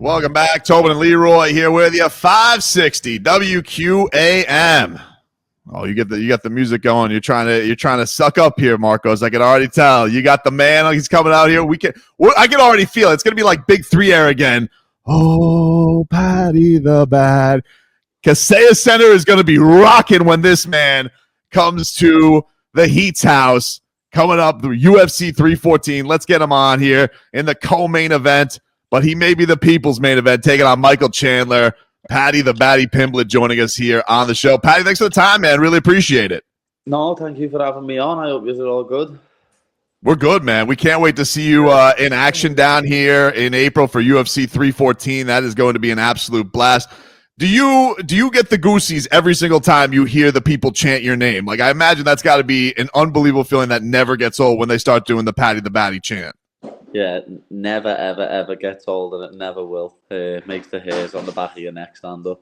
Welcome back. Tobin and Leroy here with you. 560 WQAM. Oh, you got the music going. You're trying to suck up here, Marcos. I can already tell. You got the man. He's coming out here. I can already feel it. It's gonna be like Big 3 Air again. Oh, Paddy the Bad. Kaseya Center is gonna be rocking when this man comes to the Heat's house. Coming up, the UFC 314. Let's get him on here in the co-main event. But he may be the people's main event, taking on Michael Chandler. Paddy the Baddy Pimblett joining us here on the show. Paddy, thanks for the time, man. Really appreciate it. No, thank you for having me on. I hope you're all good. We're good, man. We can't wait to see you in action down here in April for UFC 314. That is going to be an absolute blast. Do you get the goosies every single time you hear the people chant your name? Like, I imagine that's got to be an unbelievable feeling that never gets old when they start doing the Paddy the Baddy chant. Yeah, never, ever, ever gets old, and it never will. Makes the hairs on the back of your neck stand up.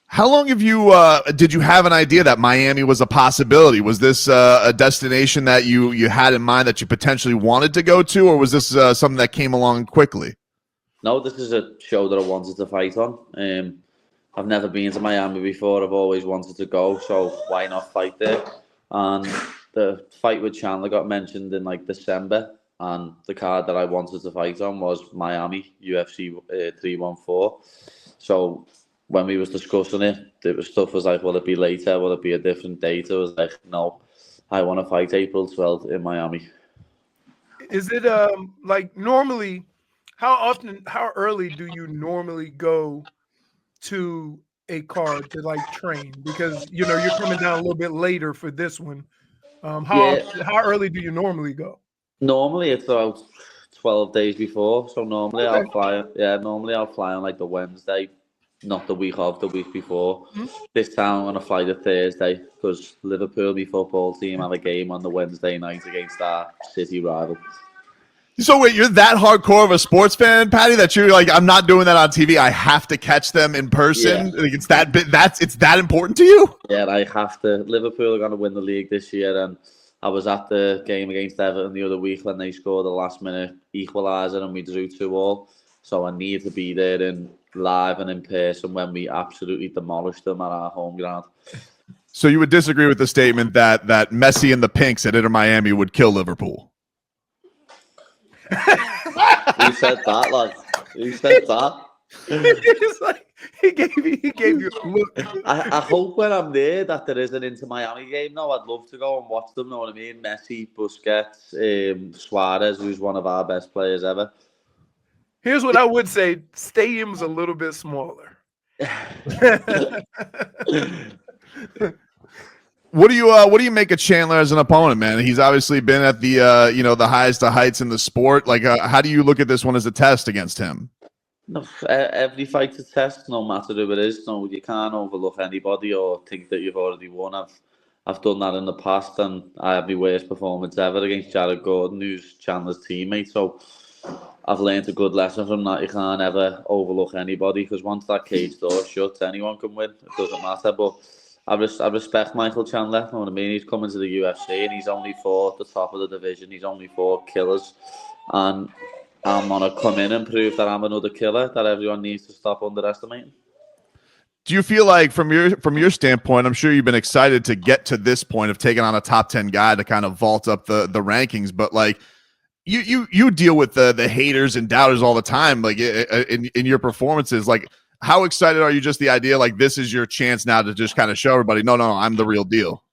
How long have you did you have an idea that Miami was a possibility? Was this a destination that you had in mind that you potentially wanted to go to, or was this something that came along quickly? No, this is a show that I wanted to fight on. I've never been to Miami before. I've always wanted to go, so why not fight there? And the fight with Chandler got mentioned in like December. And the card that I wanted to fight on was Miami, UFC 314. So when we was discussing it, stuff was like, will it be later? Will it be a different date? I was like, no, I want to fight April 12th in Miami. Is it like normally, how early do you normally go to a card to like train? Because, you're coming down a little bit later for this one. How early do you normally go? Normally it's about 12 days before. So normally I'll fly. Yeah, normally I'll fly on like the Wednesday, not the week of, the week before. Mm-hmm. This time I'm gonna fly the Thursday because Liverpool, my football team, have a game on the Wednesday night against our city rival. So wait, you're that hardcore of a sports fan, Paddy, that you're like, I'm not doing that on TV. I have to catch them in person. Yeah. Like, it's that important to you? Yeah, I have to. Liverpool are gonna win the league this year, and I was at the game against Everton the other week when they scored the last-minute equaliser and we drew 2-2. So I need to be there in live and in person when we absolutely demolished them at our home ground. So you would disagree with the statement that Messi and the Pinks at Inter Miami would kill Liverpool? Who said that, lad? Who said that? It's like, he gave you a look. I hope when I'm there that there is an Inter Miami game. No, I'd love to go and watch them. Know what I mean? Messi, Busquets, Suarez, who's one of our best players ever. Here's what I would say: stadium's a little bit smaller. What do you make of Chandler as an opponent, man? He's obviously been at the the highest of heights in the sport. Like, how do you look at this one as a test against him? No, every fight's a test, no matter who it is. No, you can't overlook anybody or think that you've already won. I've done that in the past, and I had my worst performance ever against Jared Gordon, who's Chandler's teammate. So I've learned a good lesson from that. You can't ever overlook anybody, because once that cage door shuts, anyone can win. It doesn't matter. But I respect Michael Chandler. You know what I mean? He's coming to the UFC, and he's only fought the top of the division. He's only fought killers, and I'm going to come in and prove that I'm another killer that everyone needs to stop underestimating. Do you feel like, from your standpoint, I'm sure you've been excited to get to this point of taking on a top 10 guy to kind of vault up the rankings, but like you deal with the haters and doubters all the time, like in your performances. Like, how excited are you? Just the idea, like, this is your chance now to just kind of show everybody, no, I'm the real deal.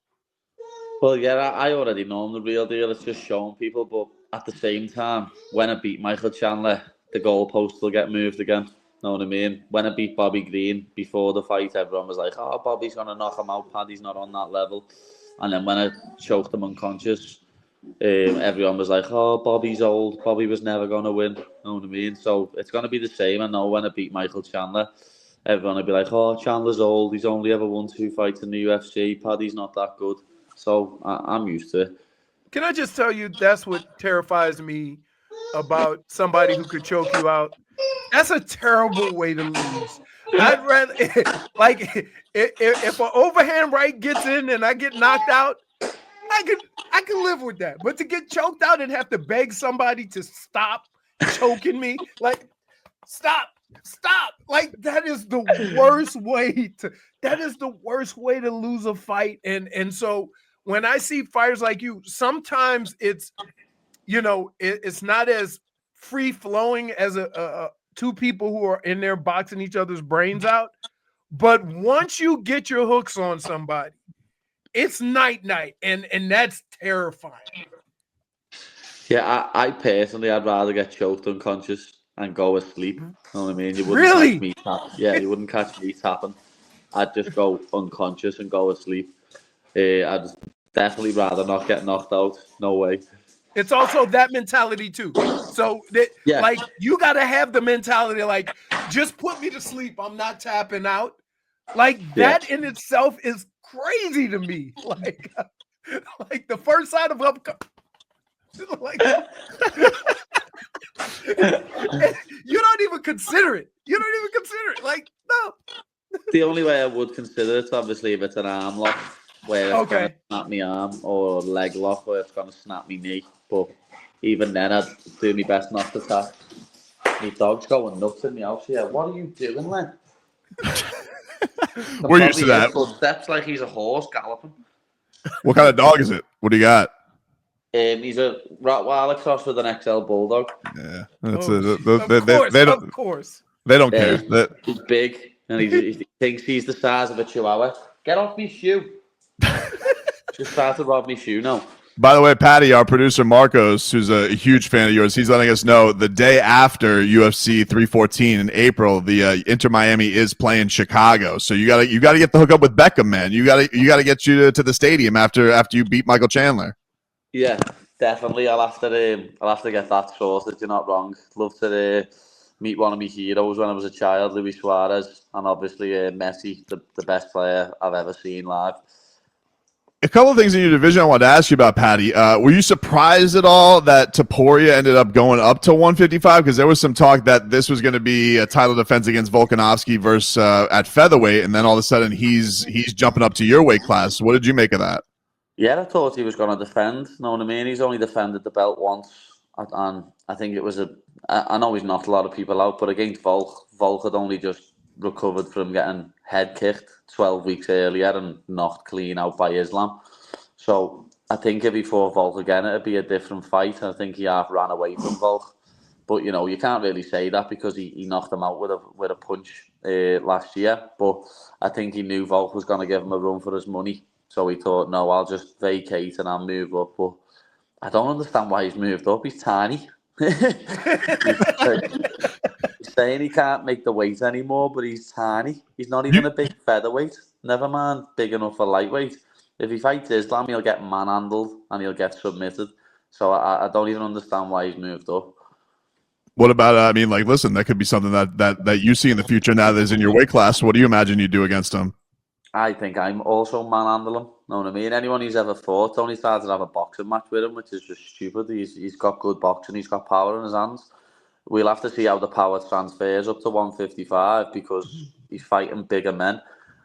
Well, yeah, I already know I'm the real deal. It's just showing people, but at the same time, when I beat Michael Chandler, the goalposts will get moved again. Know what I mean? When I beat Bobby Green before the fight, everyone was like, oh, Bobby's going to knock him out. Paddy's not on that level. And then when I choked him unconscious, everyone was like, oh, Bobby's old. Bobby was never going to win. Know what I mean? So it's going to be the same. I know when I beat Michael Chandler, everyone will be like, oh, Chandler's old. He's only ever won 2 fights in the UFC. Paddy's not that good. So I'm used to it. Can I just tell you, that's what terrifies me about somebody who could choke you out. That's a terrible way to lose. I'd rather, like, if an overhand right gets in and I get knocked out, I can live with that. But to get choked out and have to beg somebody to stop choking me, like, Stop. Like, that is the worst way to lose a fight. And so when I see fighters like you, sometimes it's, it's not as free flowing as two people who are in there boxing each other's brains out. But once you get your hooks on somebody, it's night, and that's terrifying. Yeah, I personally, I'd rather get choked unconscious and go asleep. You know what I mean? You wouldn't Really? catch me you wouldn't catch me tapping. I'd just go unconscious and go asleep. I'd definitely rather not get knocked out. No way. It's also that mentality too. So like, you got to have the mentality like, just put me to sleep. I'm not tapping out. Like, that in itself is crazy to me. Like the first sign of like, you don't even consider it. Like, no. The only way I would consider it, obviously, if it's an arm lock where it's going to snap my arm, or a leg lock where it's going to snap my knee. But even then, I'd do my best not to tap. My dog's going nuts in the house here. What are you doing, Len? We're used to that. Steps like he's a horse galloping. What kind of dog is it? What do you got? He's a Rottweiler cross with an XL Bulldog. Yeah, of course. They don't care. He's big, and he thinks he's the size of a Chihuahua. Get off me shoe. Just started to rob me shoe now. By the way, Paddy, our producer Marcos, who's a huge fan of yours, he's letting us know the day after UFC 314 in April, the Inter Miami is playing Chicago. So you gotta get the hook up with Beckham, man. You gotta get you to the stadium after you beat Michael Chandler. Yeah, definitely. I'll have to get that sorted. You're not wrong. Love to meet one of my heroes when I was a child, Luis Suarez, and obviously Messi, the best player I've ever seen live. A couple of things in your division I wanted to ask you about, Paddy. Were you surprised at all that Topuria ended up going up to 155? Because there was some talk that this was going to be a title defense against Volkanovski versus at featherweight, and then all of a sudden he's jumping up to your weight class. What did you make of that? Yeah, I thought he was going to defend. You know what I mean? He's only defended the belt once, and I think it was I know he's knocked a lot of people out, but against Volk had only just recovered from getting head kicked 12 weeks earlier and knocked clean out by Islam. So I think if he fought Volk again, it'd be a different fight. I think he half ran away from Volk. But, you can't really say that because he knocked him out with a punch last year. But I think he knew Volk was going to give him a run for his money. So he thought, no, I'll just vacate and I'll move up. But I don't understand why he's moved up. He's tiny. He's saying he can't make the weight anymore, but he's tiny. He's not even a big featherweight. Never mind big enough for lightweight. If he fights Islam, he'll get manhandled and he'll get submitted. So I don't even understand why he's moved up. What about, listen, that could be something that you see in the future now that is in your weight class. What do you imagine you do against him? I think I'm also manhandle him. Know what I mean? Anyone who's ever fought, Tony started to have a boxing match with him, which is just stupid. He's got good boxing. He's got power in his hands. We'll have to see how the power transfers up to 155 because he's fighting bigger men.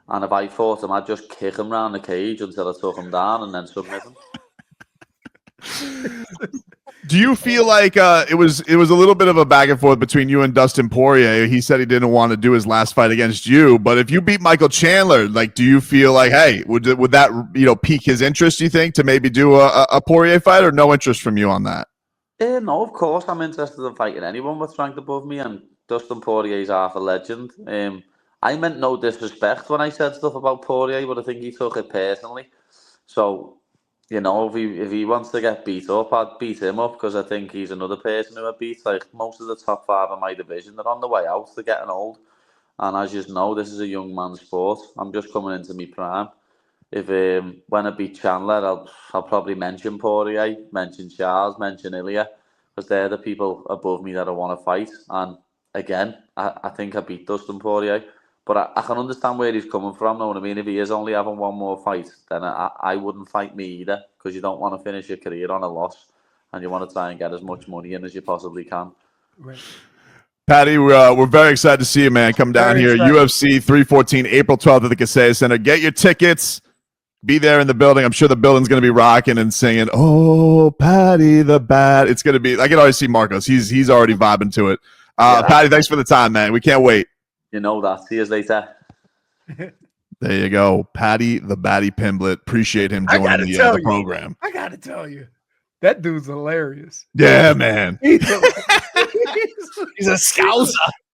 And if I fought him, I'd just kick him round the cage until I took him down and then submit him. Do you feel like it was a little bit of a back and forth between you and Dustin Poirier? He said he didn't want to do his last fight against you, but if you beat Michael Chandler, do you feel like, hey, would that pique his interest? Do you think to maybe do a Poirier fight, or no interest from you on that? No, of course I'm interested in fighting anyone that's ranked above me, and Dustin Poirier's half a legend. I meant no disrespect when I said stuff about Poirier, but I think he took it personally. So, if he wants to get beat up, I'd beat him up because I think he's another person who I beat. Like most of the top 5 in my division, they're on the way out. They're getting old. And as you know, this is a young man's sport. I'm just coming into my prime. If when I beat Chandler, I'll probably mention Poirier, mention Charles, mention Ilia, because they're the people above me that I want to fight. And again, I think I beat Dustin Poirier. But I can understand where he's coming from. Know what I mean? If he is only having one more fight, then I wouldn't fight me either, because you don't want to finish your career on a loss, and you want to try and get as much money in as you possibly can. Right. Paddy, we're very excited to see you, man. Come down here, UFC 314, April 12th at the Kaseya Center. Get your tickets. Be there in the building. I'm sure the building's going to be rocking and singing, "Oh, Paddy the Bad." It's going to be, I can already see Marcos. He's already vibing to it. Paddy, thanks for the time, man. We can't wait. You know that. See you later. There you go. Paddy the Baddy Pimblett. Appreciate him joining the program. I got to tell you, that dude's hilarious. Yeah, man. He's He's a scouser.